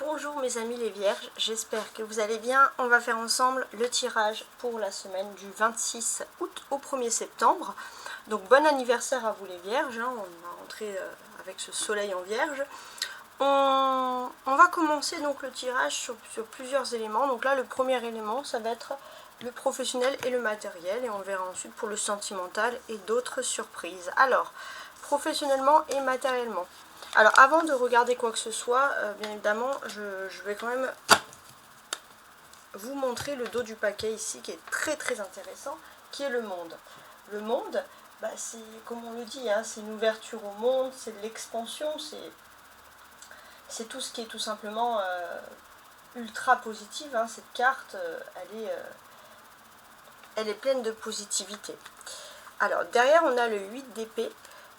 Bonjour mes amis les vierges, j'espère que vous allez bien. On va faire ensemble le tirage pour la semaine du 26 août au 1er septembre. Donc bon anniversaire à vous les vierges, hein. On va rentrer avec ce soleil en vierge. On va commencer donc le tirage sur plusieurs éléments. Donc là le premier élément ça va être le professionnel et le matériel. Et on verra ensuite pour le sentimental et d'autres surprises. Alors, professionnellement et matériellement. Alors avant de regarder quoi que ce soit, bien évidemment, je vais quand même vous montrer le dos du paquet ici qui est très intéressant, qui est le monde. Le monde, c'est comme on le dit, hein, c'est une ouverture au monde, c'est de l'expansion, c'est tout ce qui est tout simplement ultra positive. Hein. Cette carte, elle est pleine de positivité. Alors derrière on a le 8 d'épée.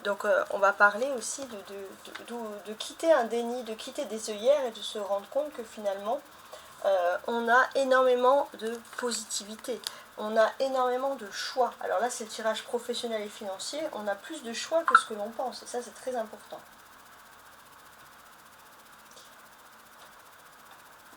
Donc on va parler aussi de quitter un déni, de quitter des œillères et de se rendre compte que finalement on a énormément de positivité, on a énormément de choix. Alors là c'est le tirage professionnel et financier, on a plus de choix que ce que l'on pense et ça c'est très important.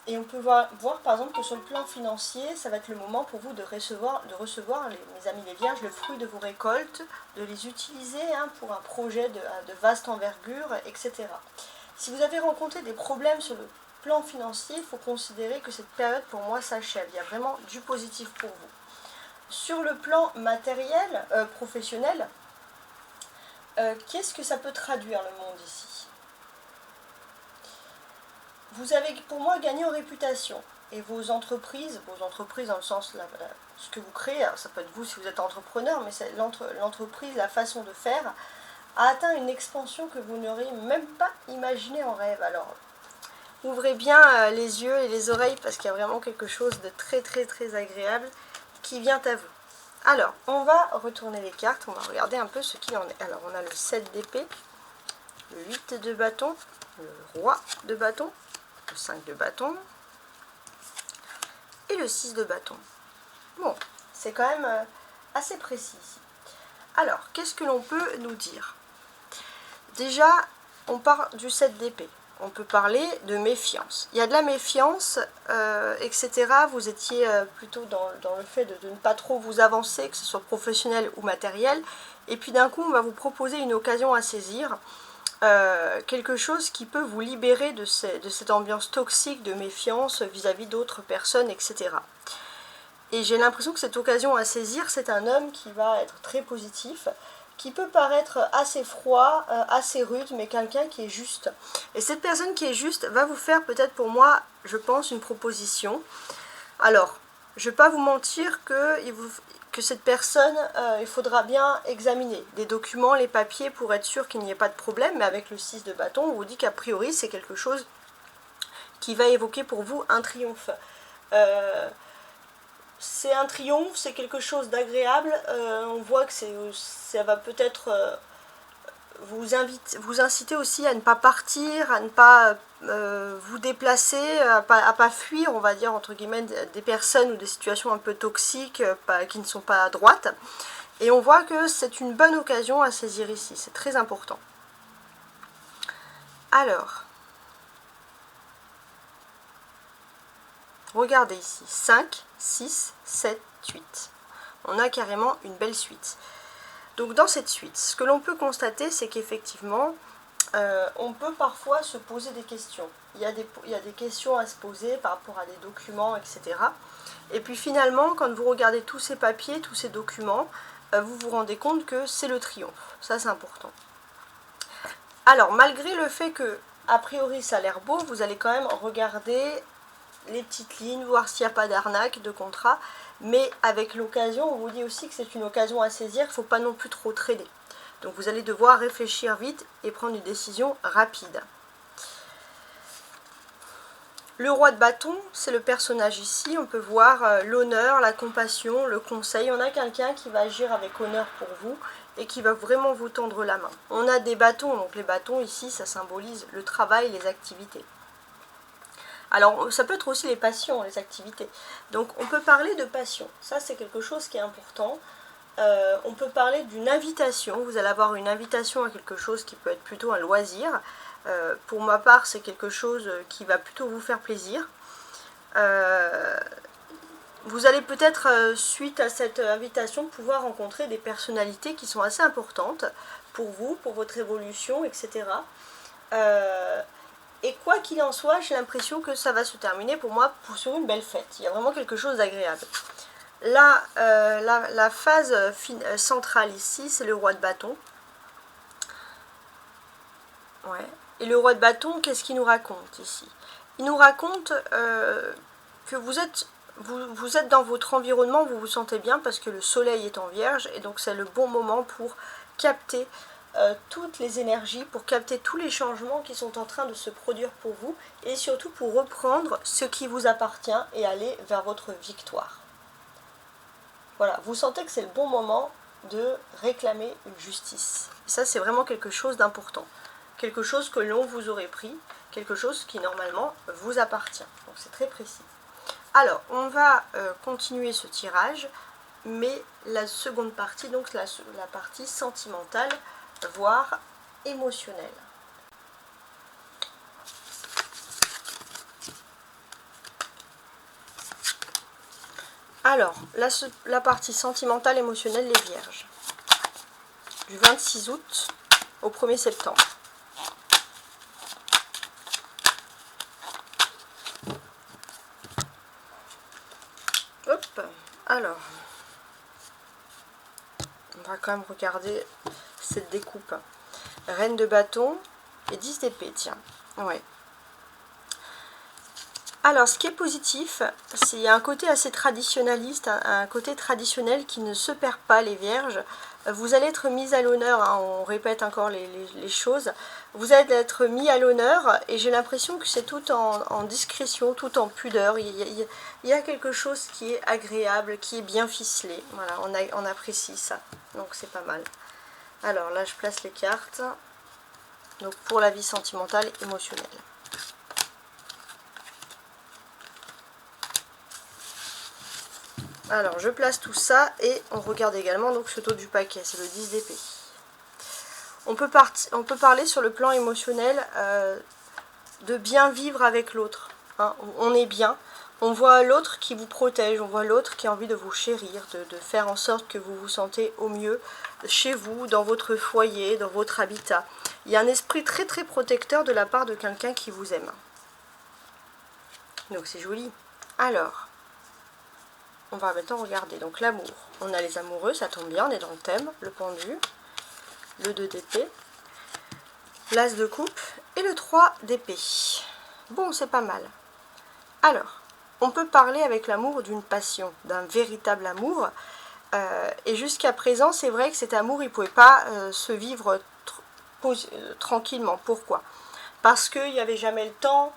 Et on peut voir par exemple que sur le plan financier, ça va être le moment pour vous de recevoir mes amis les vierges, le fruit de vos récoltes, de les utiliser pour un projet de vaste envergure, etc. Si vous avez rencontré des problèmes sur le plan financier, il faut considérer que cette période pour moi s'achève. Il y a vraiment du positif pour vous. Sur le plan matériel, professionnel, qu'est-ce que ça peut traduire le monde ici ? Vous avez pour moi gagné en réputation et vos entreprises dans le sens ce que vous créez, alors ça peut être vous si vous êtes entrepreneur, mais c'est l'entreprise, la façon de faire, a atteint une expansion que vous n'aurez même pas imaginé en rêve. Alors ouvrez bien les yeux et les oreilles parce qu'il y a vraiment quelque chose de très agréable qui vient à vous. Alors on va retourner les cartes, on va regarder un peu ce qu'il en est. Alors on a le 7 d'épée, le 8 de bâton, le roi de bâton, le 5 de bâton et le 6 de bâton. Bon, c'est quand même assez précis ici. Alors, qu'est-ce que l'on peut nous dire? Déjà, on part du 7 d'épée. On peut parler de méfiance. Il y a de la méfiance, etc. Vous étiez plutôt dans le fait de ne pas trop vous avancer, que ce soit professionnel ou matériel. Et puis d'un coup, on va vous proposer une occasion à saisir. Quelque chose qui peut vous libérer de cette ambiance toxique de méfiance vis-à-vis d'autres personnes, etc. Et j'ai l'impression que cette occasion à saisir, c'est un homme qui va être très positif, qui peut paraître assez froid, assez rude, mais quelqu'un qui est juste. Et cette personne qui est juste va vous faire peut-être pour moi, je pense, une proposition. Alors, je ne vais pas vous mentir que cette personne, il faudra bien examiner les documents, les papiers pour être sûr qu'il n'y ait pas de problème. Mais avec le 6 de bâton, on vous dit qu'a priori, c'est quelque chose qui va évoquer pour vous un triomphe. C'est un triomphe, c'est quelque chose d'agréable. On voit que ça va peut-être vous inciter aussi à ne pas partir, à ne pas vous déplacer, à pas fuir, on va dire, entre guillemets, des personnes ou des situations un peu toxiques qui ne sont pas à droite. Et on voit que c'est une bonne occasion à saisir ici, c'est très important. Alors, regardez ici, 5, 6, 7, 8. On a carrément une belle suite. Donc dans cette suite, ce que l'on peut constater, c'est qu'effectivement, on peut parfois se poser des questions. Il y a des questions à se poser par rapport à des documents, etc. Et puis finalement, quand vous regardez tous ces papiers, tous ces documents, vous vous rendez compte que c'est le triomphe. Ça, c'est important. Alors, malgré le fait que, a priori, ça a l'air beau, vous allez quand même regarder les petites lignes, voir s'il n'y a pas d'arnaque, de contrat. Mais avec l'occasion, on vous dit aussi que c'est une occasion à saisir, il ne faut pas non plus trop trader. Donc vous allez devoir réfléchir vite et prendre une décision rapide. Le roi de bâton, c'est le personnage ici. On peut voir l'honneur, la compassion, le conseil. On a quelqu'un qui va agir avec honneur pour vous et qui va vraiment vous tendre la main. On a des bâtons, donc les bâtons ici, ça symbolise le travail, les activités. Alors, ça peut être aussi les passions, les activités. Donc, on peut parler de passion. Ça, c'est quelque chose qui est important. On peut parler d'une invitation. Vous allez avoir une invitation à quelque chose qui peut être plutôt un loisir. Pour ma part, c'est quelque chose qui va plutôt vous faire plaisir. Vous allez peut-être, suite à cette invitation, pouvoir rencontrer des personnalités qui sont assez importantes pour vous, pour votre évolution, etc. Et quoi qu'il en soit, j'ai l'impression que ça va se terminer pour moi sur une belle fête. Il y a vraiment quelque chose d'agréable. Là, la phase centrale ici, c'est le roi de bâton. Ouais. Et le roi de bâton, qu'est-ce qu'il nous raconte ici? Il nous raconte que vous êtes dans votre environnement, vous vous sentez bien parce que le soleil est en vierge et donc c'est le bon moment pour capter toutes les énergies, pour capter tous les changements qui sont en train de se produire pour vous et surtout pour reprendre ce qui vous appartient et aller vers votre victoire. Voilà, vous sentez que c'est le bon moment de réclamer une justice. Et ça, c'est vraiment quelque chose d'important. Quelque chose que l'on vous aurait pris, quelque chose qui normalement vous appartient. Donc c'est très précis. Alors, on va continuer ce tirage, mais la seconde partie, donc la partie sentimentale, voire émotionnelle. Alors, la partie sentimentale, émotionnelle, les vierges. Du 26 août au 1er septembre. Hop, alors, on va quand même regarder cette découpe. Reine de bâton et 10 d'épée, tiens. Ouais. Alors, ce qui est positif, c'est qu'il y a un côté assez traditionnaliste, un côté traditionnel qui ne se perd pas, les vierges. Vous allez être mis à l'honneur, hein, on répète encore les choses, vous allez être mis à l'honneur et j'ai l'impression que c'est tout en discrétion, tout en pudeur. Il y a quelque chose qui est agréable, qui est bien ficelé. Voilà, on apprécie ça, donc c'est pas mal. Alors là, je place les cartes. Donc pour la vie sentimentale, émotionnelle. Alors, je place tout ça et on regarde également donc ce taux du paquet, c'est le 10 d'épée. On peut parler sur le plan émotionnel de bien vivre avec l'autre. Hein. On est bien, on voit l'autre qui vous protège, on voit l'autre qui a envie de vous chérir, de faire en sorte que vous vous sentez au mieux chez vous, dans votre foyer, dans votre habitat. Il y a un esprit très très protecteur de la part de quelqu'un qui vous aime. Donc c'est joli. Alors, on va maintenant regarder donc l'amour. On a les amoureux, ça tombe bien, on est dans le thème, le pendu, le 2 d'épée, l'as de coupe et le 3 d'épée. Bon, c'est pas mal. Alors, on peut parler avec l'amour d'une passion, d'un véritable amour. Et jusqu'à présent, c'est vrai que cet amour, il ne pouvait pas se vivre tranquillement. Pourquoi? Parce qu'il n'y avait jamais le temps,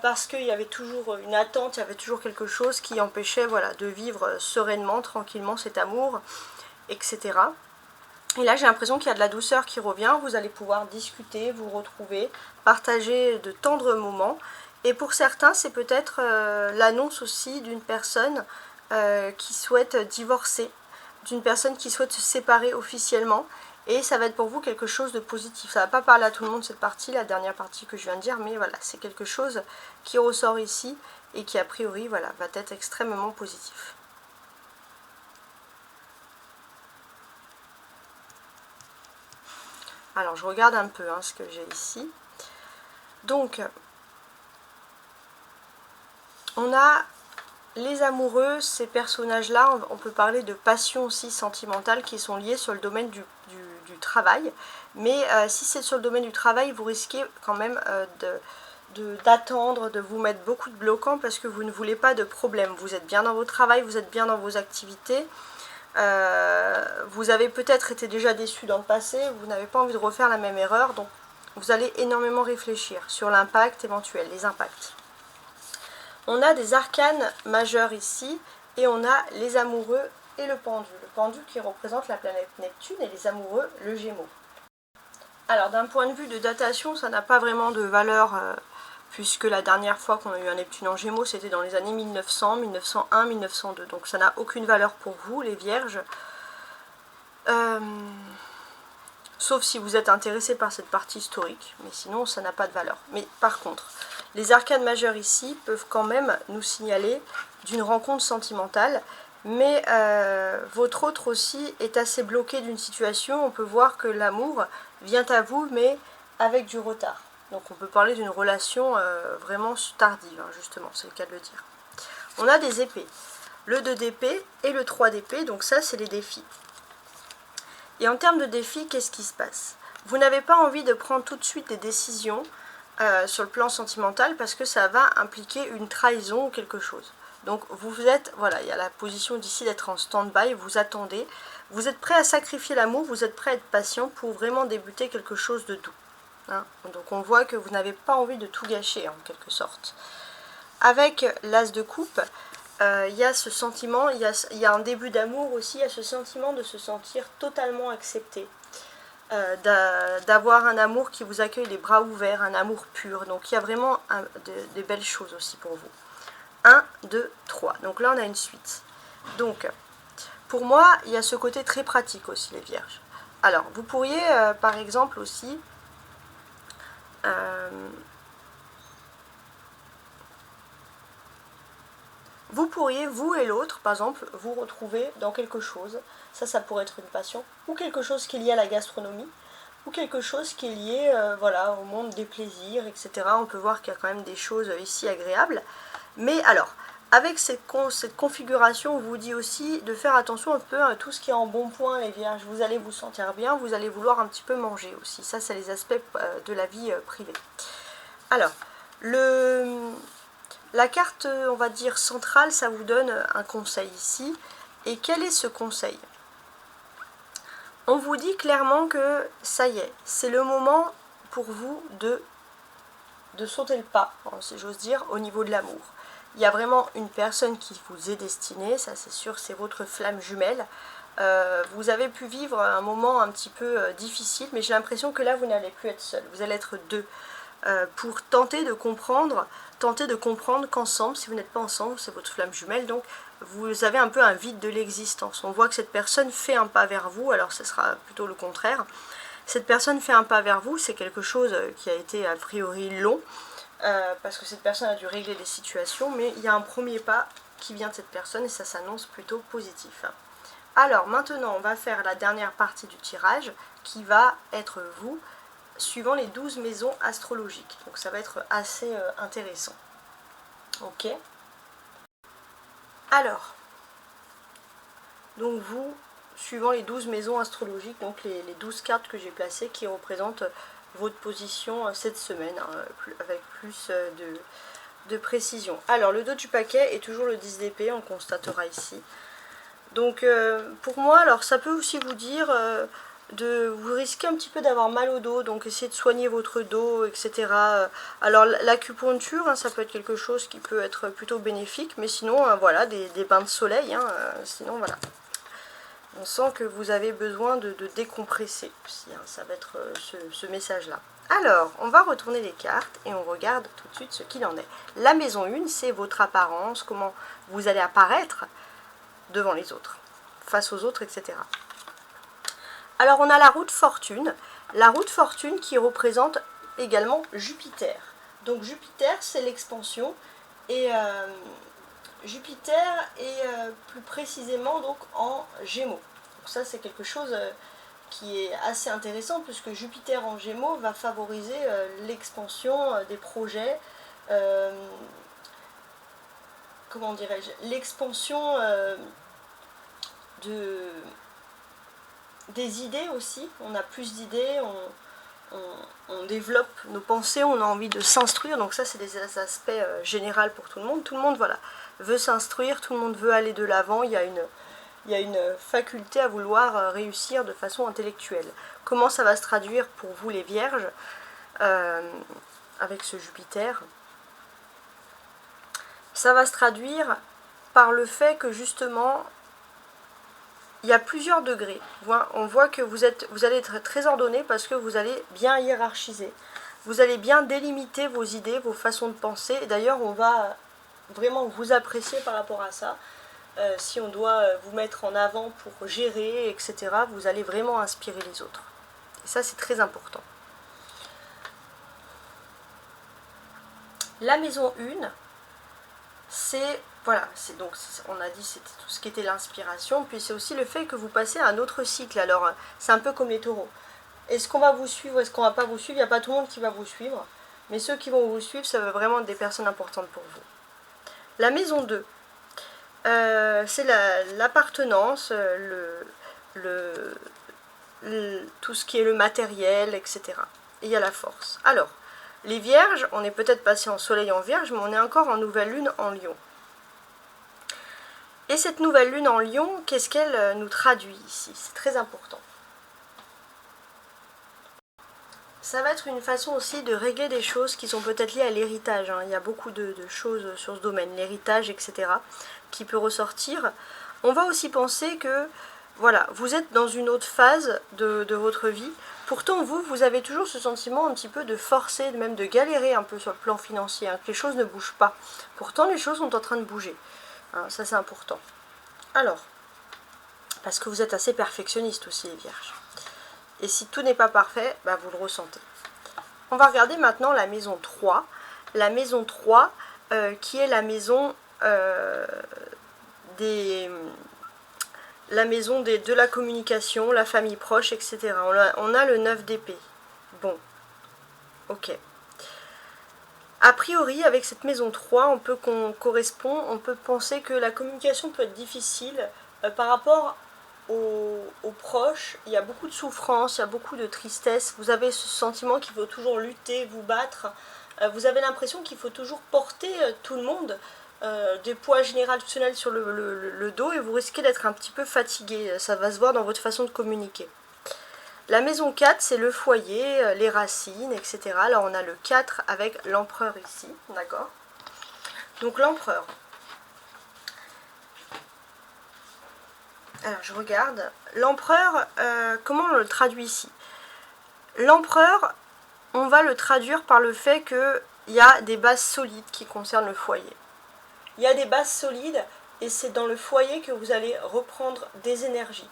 parce qu'il y avait toujours une attente, il y avait toujours quelque chose qui empêchait, voilà, de vivre sereinement, tranquillement cet amour, etc. Et là, j'ai l'impression qu'il y a de la douceur qui revient. Vous allez pouvoir discuter, vous retrouver, partager de tendres moments. Et pour certains, c'est peut-être l'annonce aussi d'une personne qui souhaite divorcer, d'une personne qui souhaite se séparer officiellement. Et ça va être pour vous quelque chose de positif. Ça ne va pas parler à tout le monde cette partie, la dernière partie que je viens de dire, mais voilà, c'est quelque chose qui ressort ici et qui a priori, voilà, va être extrêmement positif. Alors, je regarde un peu ce que j'ai ici. Donc, on a les amoureux, ces personnages-là, on peut parler de passion aussi sentimentale qui sont liées sur le domaine du travail. Mais si c'est sur le domaine du travail, vous risquez quand même d'attendre, de vous mettre beaucoup de bloquants parce que vous ne voulez pas de problème. Vous êtes bien dans votre travail, vous êtes bien dans vos activités. Vous avez peut-être été déjà déçu dans le passé, vous n'avez pas envie de refaire la même erreur, donc vous allez énormément réfléchir sur l'impact éventuel, les impacts. On a des arcanes majeurs ici, et on a les amoureux et le pendu. Le pendu qui représente la planète Neptune, et les amoureux, le Gémeaux. Alors d'un point de vue de datation, ça n'a pas vraiment de valeur, puisque la dernière fois qu'on a eu un Neptune en Gémeaux, c'était dans les années 1900, 1901, 1902. Donc ça n'a aucune valeur pour vous, les Vierges. sauf si vous êtes intéressé par cette partie historique, mais sinon ça n'a pas de valeur. Mais par contre, les arcanes majeures ici peuvent quand même nous signaler d'une rencontre sentimentale, mais votre autre aussi est assez bloqué d'une situation. On peut voir que l'amour vient à vous, mais avec du retard. Donc on peut parler d'une relation vraiment tardive, hein, justement, c'est le cas de le dire. On a des épées, le 2 d'épée et le 3 d'épée, donc ça c'est les défis. Et en termes de défis, qu'est-ce qui se passe? Vous n'avez pas envie de prendre tout de suite des décisions sur le plan sentimental parce que ça va impliquer une trahison ou quelque chose. Donc vous êtes, voilà, il y a la position d'ici d'être en stand-by, vous attendez, vous êtes prêt à sacrifier l'amour, vous êtes prêt à être patient pour vraiment débuter quelque chose de doux. Hein. Donc on voit que vous n'avez pas envie de tout gâcher en quelque sorte. Avec l'as de coupe, il y a ce sentiment, il y a un début d'amour aussi, il y a ce sentiment de se sentir totalement accepté. D'avoir un amour qui vous accueille les bras ouverts, un amour pur. Donc il y a vraiment des belles choses aussi pour vous. 1, 2, 3. Donc là on a une suite. Donc pour moi il y a ce côté très pratique aussi les vierges. Alors vous pourriez par exemple aussi vous pourriez, vous et l'autre, par exemple, vous retrouver dans quelque chose, ça pourrait être une passion, ou quelque chose qui est lié à la gastronomie, ou quelque chose qui est lié voilà, au monde des plaisirs, etc. On peut voir qu'il y a quand même des choses ici agréables. Mais alors, avec cette configuration, on vous dit aussi de faire attention un peu à tout ce qui est en bon point, les vierges. Vous allez vous sentir bien, vous allez vouloir un petit peu manger aussi. Ça, c'est les aspects de la vie privée. Alors, la carte, on va dire, centrale, ça vous donne un conseil ici. Et quel est ce conseil? On vous dit clairement que ça y est, c'est le moment pour vous de sauter le pas, si j'ose dire, au niveau de l'amour. Il y a vraiment une personne qui vous est destinée, ça c'est sûr, c'est votre flamme jumelle. Vous avez pu vivre un moment un petit peu difficile, mais j'ai l'impression que là, vous n'allez plus être seul, vous allez être deux. Pour tenter de comprendre qu'ensemble, si vous n'êtes pas ensemble, c'est votre flamme jumelle, donc vous avez un peu un vide de l'existence. On voit que cette personne fait un pas vers vous, alors ce sera plutôt le contraire. Cette personne fait un pas vers vous, c'est quelque chose qui a été a priori long, parce que cette personne a dû régler des situations, mais il y a un premier pas qui vient de cette personne et ça s'annonce plutôt positif. Alors maintenant, on va faire la dernière partie du tirage qui va être vous, suivant les 12 maisons astrologiques. Donc ça va être assez intéressant. Ok. Alors, donc vous, suivant les 12 maisons astrologiques, donc les 12 cartes que j'ai placées qui représentent votre position cette semaine, hein, avec plus de précision. Alors le dos du paquet est toujours le 10 d'épée, on le constatera ici. Donc pour moi, alors ça peut aussi vous dire vous risquez un petit peu d'avoir mal au dos, donc essayez de soigner votre dos, etc. Alors l'acupuncture, hein, ça peut être quelque chose qui peut être plutôt bénéfique, mais sinon voilà, des bains de soleil, hein, sinon voilà. On sent que vous avez besoin de décompresser aussi, hein, ça va être ce message-là. Alors, on va retourner les cartes et on regarde tout de suite ce qu'il en est. La maison 1, c'est votre apparence, comment vous allez apparaître devant les autres, face aux autres, etc. Alors, on a la roue de fortune. La roue de fortune qui représente également Jupiter. Donc, Jupiter, c'est l'expansion. Et Jupiter est plus précisément donc en Gémeaux. Donc ça, c'est quelque chose qui est assez intéressant puisque Jupiter en Gémeaux va favoriser l'expansion des projets, comment dirais-je, l'expansion des idées aussi. On a plus d'idées, on développe nos pensées, on a envie de s'instruire. Donc ça, c'est des aspects généraux pour tout le monde. Tout le monde, voilà, veut s'instruire, tout le monde veut aller de l'avant. Il y a une faculté à vouloir réussir de façon intellectuelle. Comment ça va se traduire pour vous les vierges avec ce Jupiter? Ça va se traduire par le fait que justement il y a plusieurs degrés. On voit que vous allez être très ordonné parce que vous allez bien hiérarchiser. Vous allez bien délimiter vos idées, vos façons de penser. Et d'ailleurs, on va vraiment vous apprécier par rapport à ça. Si on doit vous mettre en avant pour gérer, etc., vous allez vraiment inspirer les autres. Et ça, c'est très important. La maison 1, c'est, voilà, c'est donc, on a dit c'était tout ce qui était l'inspiration, puis c'est aussi le fait que vous passez à un autre cycle. Alors, c'est un peu comme les taureaux. Est-ce qu'on va vous suivre, est-ce qu'on va pas vous suivre? Il n'y a pas tout le monde qui va vous suivre, mais ceux qui vont vous suivre, ça va vraiment être des personnes importantes pour vous. La maison 2, c'est l'appartenance, tout ce qui est le matériel, etc. Et il y a la force. Alors, les vierges, on est peut-être passé en soleil en vierge, mais on est encore en nouvelle lune en lion. Et cette nouvelle lune en lion, qu'est-ce qu'elle nous traduit ici? C'est très important. Ça va être une façon aussi de régler des choses qui sont peut-être liées à l'héritage. Il y a beaucoup de choses sur ce domaine, l'héritage, etc., qui peut ressortir. On va aussi penser que, voilà, vous êtes dans une autre phase de votre vie. Pourtant, vous avez toujours ce sentiment un petit peu de forcer, même de galérer un peu sur le plan financier, que les choses ne bougent pas. Pourtant, les choses sont en train de bouger. Ça, c'est important. Alors, parce que vous êtes assez perfectionniste aussi, les vierges. Et si tout n'est pas parfait, bah, vous le ressentez. On va regarder maintenant la maison 3. La maison 3, qui est la maison de la communication, la famille proche, etc. On a le 9 d'épée. Bon, ok. A priori, avec cette maison 3, on peut penser que la communication peut être difficile par rapport aux proches. Il y a beaucoup de souffrance, il y a beaucoup de tristesse. Vous avez ce sentiment qu'il faut toujours lutter, vous battre. Vous avez l'impression qu'il faut toujours porter tout le monde, des poids générationnels sur le dos, et vous risquez d'être un petit peu fatigué. Ça va se voir dans votre façon de communiquer. La maison 4, c'est le foyer, les racines, etc. Alors on a le 4 avec l'empereur ici, d'accord? Donc l'empereur. Alors je regarde. L'empereur, comment on le traduit ici? L'empereur, on va le traduire par le fait qu'il y a des bases solides qui concernent le foyer. Il y a des bases solides et c'est dans le foyer que vous allez reprendre des énergies.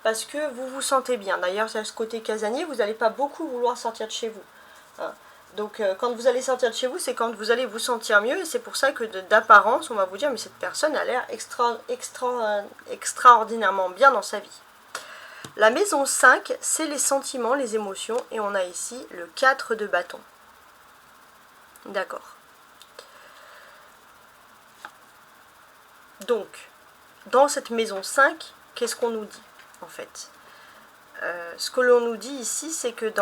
Parce que vous vous sentez bien. D'ailleurs, à ce côté casanier, vous n'allez pas beaucoup vouloir sortir de chez vous. Donc, quand vous allez sortir de chez vous, c'est quand vous allez vous sentir mieux. Et c'est pour ça que d'apparence, on va vous dire, mais cette personne a l'air extraordinairement bien dans sa vie. La maison 5, c'est les sentiments, les émotions. Et on a ici le 4 de bâton. D'accord. Donc, dans cette maison 5, qu'est-ce qu'on nous dit? En fait, ce que l'on nous dit ici, c'est que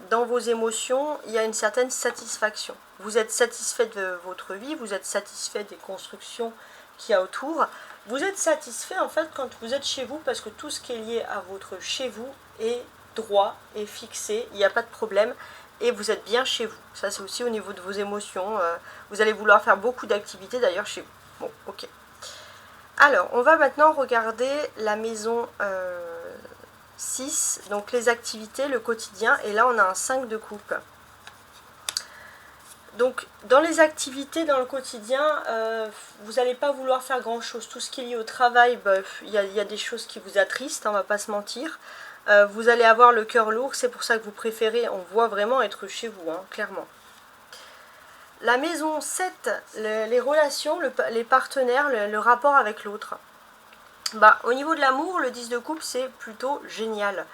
dans vos émotions, il y a une certaine satisfaction. Vous êtes satisfait de votre vie, vous êtes satisfait des constructions qu'il y a autour. Vous êtes satisfait en fait quand vous êtes chez vous, parce que tout ce qui est lié à votre chez vous est droit, est fixé, il n'y a pas de problème, et vous êtes bien chez vous. Ça, c'est aussi au niveau de vos émotions. Vous allez vouloir faire beaucoup d'activités d'ailleurs chez vous. Bon, ok. Alors, on va maintenant regarder la maison 6, donc les activités, le quotidien, et là on a un 5 de coupe. Donc, dans les activités, dans le quotidien, vous n'allez pas vouloir faire grand chose. Tout ce qui est lié au travail, il y a des choses qui vous attristent, on ne va pas se mentir. Vous allez avoir le cœur lourd, c'est pour ça que vous préférez, on voit vraiment être chez vous, clairement. La maison 7, les relations, les partenaires, le rapport avec l'autre. Au niveau de l'amour, le 10 de coupe, c'est plutôt génial.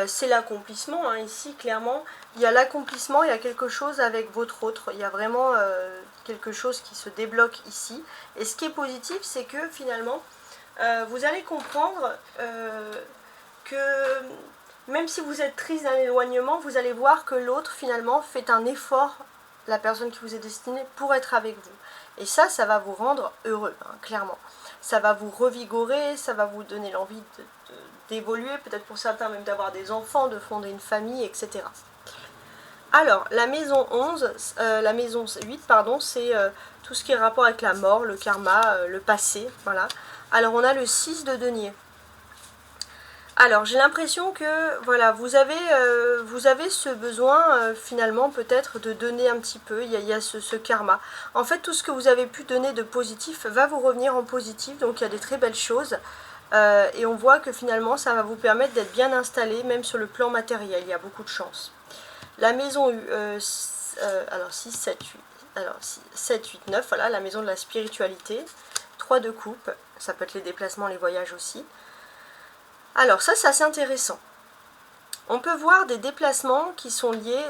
C'est l'accomplissement, ici, clairement. Il y a l'accomplissement, il y a quelque chose avec votre autre. Il y a vraiment quelque chose qui se débloque ici. Et ce qui est positif, c'est que finalement, vous allez comprendre que même si vous êtes triste d'un éloignement, vous allez voir que l'autre, finalement, fait un effort, la personne qui vous est destinée, pour être avec vous. Et ça va vous rendre heureux, clairement. Ça va vous revigorer, ça va vous donner l'envie d'évoluer, peut-être pour certains même d'avoir des enfants, de fonder une famille, etc. Alors, la maison 8, pardon, c'est tout ce qui est rapport avec la mort, le karma, le passé, voilà. Alors, on a le 6 de denier. Alors, j'ai l'impression que, voilà, vous avez ce besoin, finalement, peut-être de donner un petit peu. Il y a ce karma. En fait, tout ce que vous avez pu donner de positif va vous revenir en positif. Donc, il y a des très belles choses. et on voit que finalement ça va vous permettre d'être bien installé même sur le plan matériel, il y a beaucoup de chance. La maison alors 6, 7, 8, alors 7, 8, 9, voilà, la maison de la spiritualité, 3 de coupe, ça peut être les déplacements, les voyages aussi. Alors ça c'est assez intéressant. On peut voir des déplacements qui sont liés,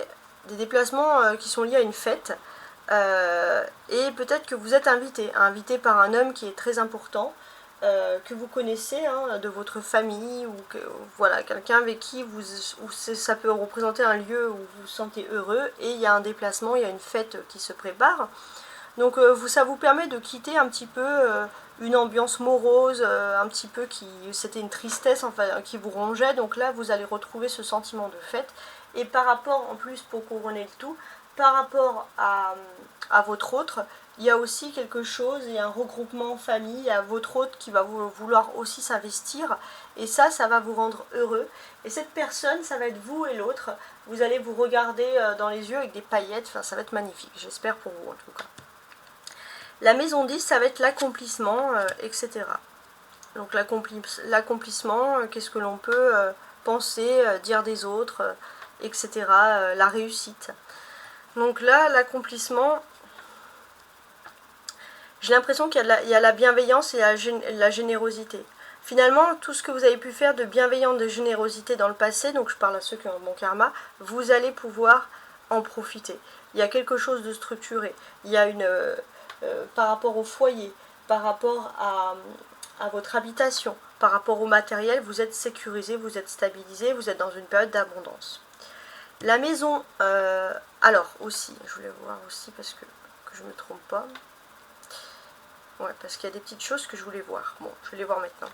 à une fête, et peut-être que vous êtes invité par un homme qui est très important, que vous connaissez, hein, de votre famille, ou que, voilà, quelqu'un avec qui ça peut représenter un lieu où vous vous sentez heureux, et il y a un déplacement, il y a une fête qui se prépare. Donc ça vous permet de quitter un petit peu une ambiance morose, un petit peu c'était une tristesse enfin, qui vous rongeait. Donc là, vous allez retrouver ce sentiment de fête. Et par rapport, en plus, pour couronner le tout, par rapport à votre autre, il y a aussi quelque chose, il y a un regroupement en famille, il y a votre autre qui va vouloir aussi s'investir. Et ça va vous rendre heureux. Et cette personne, ça va être vous et l'autre. Vous allez vous regarder dans les yeux avec des paillettes. Enfin, ça va être magnifique, j'espère pour vous en tout cas. La maison 10, ça va être l'accomplissement, etc. Donc l'accomplissement, qu'est-ce que l'on peut penser, dire des autres, etc. La réussite. Donc là, l'accomplissement, j'ai l'impression qu'il y a la bienveillance et la générosité. Finalement, tout ce que vous avez pu faire de bienveillance, de générosité dans le passé, donc je parle à ceux qui ont bon karma, vous allez pouvoir en profiter. Il y a quelque chose de structuré. Il y a par rapport au foyer, par rapport à votre habitation, par rapport au matériel, vous êtes sécurisé, vous êtes stabilisé, vous êtes dans une période d'abondance. La maison, alors aussi, je voulais voir aussi parce que je ne me trompe pas. Ouais, parce qu'il y a des petites choses que je voulais voir. Bon, je vais les voir maintenant.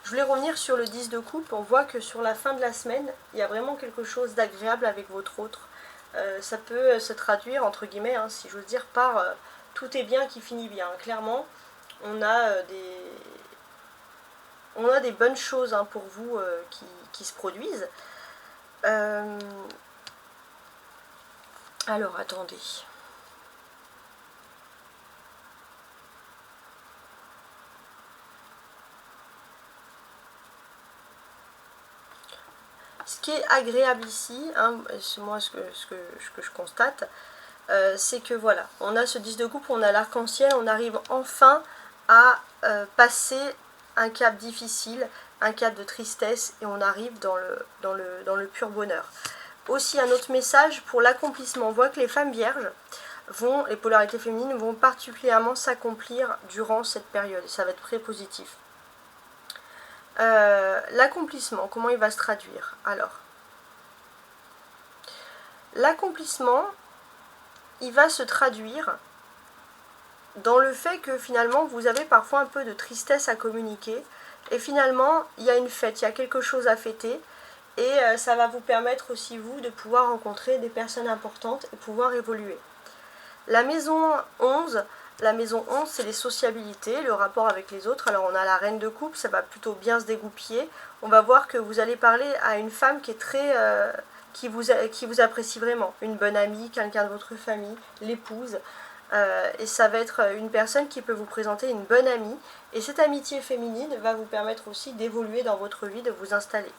Je voulais revenir sur le 10 de coupe. On voit que sur la fin de la semaine, il y a vraiment quelque chose d'agréable avec votre autre. Ça peut se traduire, entre guillemets, hein, si j'ose dire, par tout est bien qui finit bien. Clairement, on a des bonnes choses, hein, pour vous qui se produisent. Alors, attendez. Ce qui est agréable ici, hein, c'est moi ce que je constate, c'est que voilà, on a ce 10 de coupe, on a l'arc-en-ciel, on arrive enfin à passer un cap difficile, un cap de tristesse, et on arrive dans le pur bonheur. Aussi un autre message pour l'accomplissement, on voit que les femmes vierges les polarités féminines vont particulièrement s'accomplir durant cette période, et ça va être très positif. L'accomplissement, comment il va se traduire? Alors, l'accomplissement, il va se traduire dans le fait que finalement vous avez parfois un peu de tristesse à communiquer, et finalement il y a une fête, il y a quelque chose à fêter, et ça va vous permettre aussi vous de pouvoir rencontrer des personnes importantes et pouvoir évoluer. La maison 11, c'est les sociabilités, le rapport avec les autres. Alors on a la reine de coupe, ça va plutôt bien se dégoupiller. On va voir que vous allez parler à une femme qui est très, qui vous apprécie vraiment. Une bonne amie, quelqu'un de votre famille, l'épouse. Et ça va être une personne qui peut vous présenter une bonne amie. Et cette amitié féminine va vous permettre aussi d'évoluer dans votre vie, de vous installer.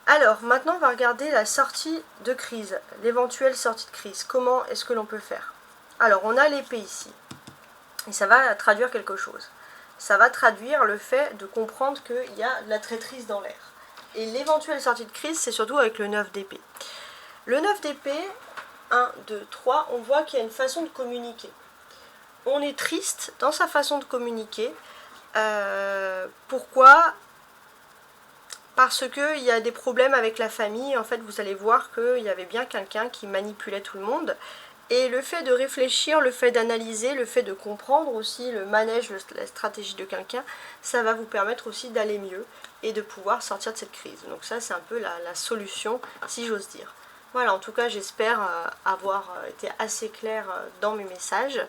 Alors, maintenant, on va regarder la sortie de crise, l'éventuelle sortie de crise. Comment est-ce que l'on peut faire? Alors, on a l'épée ici, et ça va traduire quelque chose. Ça va traduire le fait de comprendre qu'il y a de la traîtrise dans l'air. Et l'éventuelle sortie de crise, c'est surtout avec le 9 d'épée. Le 9 d'épée, 1, 2, 3, on voit qu'il y a une façon de communiquer. On est triste dans sa façon de communiquer. Pourquoi ? Parce qu'il y a des problèmes avec la famille. En fait, vous allez voir qu'il y avait bien quelqu'un qui manipulait tout le monde. Et le fait de réfléchir, le fait d'analyser, le fait de comprendre aussi le manège, la stratégie de quelqu'un, ça va vous permettre aussi d'aller mieux et de pouvoir sortir de cette crise. Donc ça, c'est un peu la solution, si j'ose dire. Voilà, en tout cas, j'espère avoir été assez claire dans mes messages.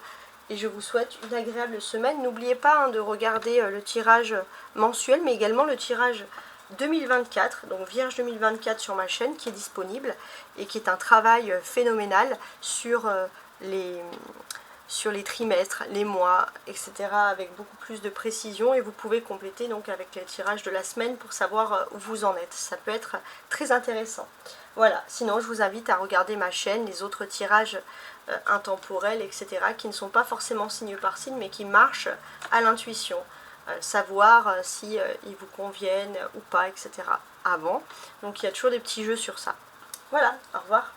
Et je vous souhaite une agréable semaine. N'oubliez pas de regarder le tirage mensuel, mais également le tirage 2024, donc Vierge 2024 sur ma chaîne qui est disponible et qui est un travail phénoménal sur sur les trimestres, les mois, etc. avec beaucoup plus de précision, et vous pouvez compléter donc avec les tirages de la semaine pour savoir où vous en êtes. Ça peut être très intéressant. Voilà, sinon je vous invite à regarder ma chaîne, les autres tirages intemporels, etc. qui ne sont pas forcément signe par signe, mais qui marchent à l'intuition. Savoir si ils vous conviennent ou pas, etc. avant. Donc il y a toujours des petits jeux sur ça. Voilà, au revoir.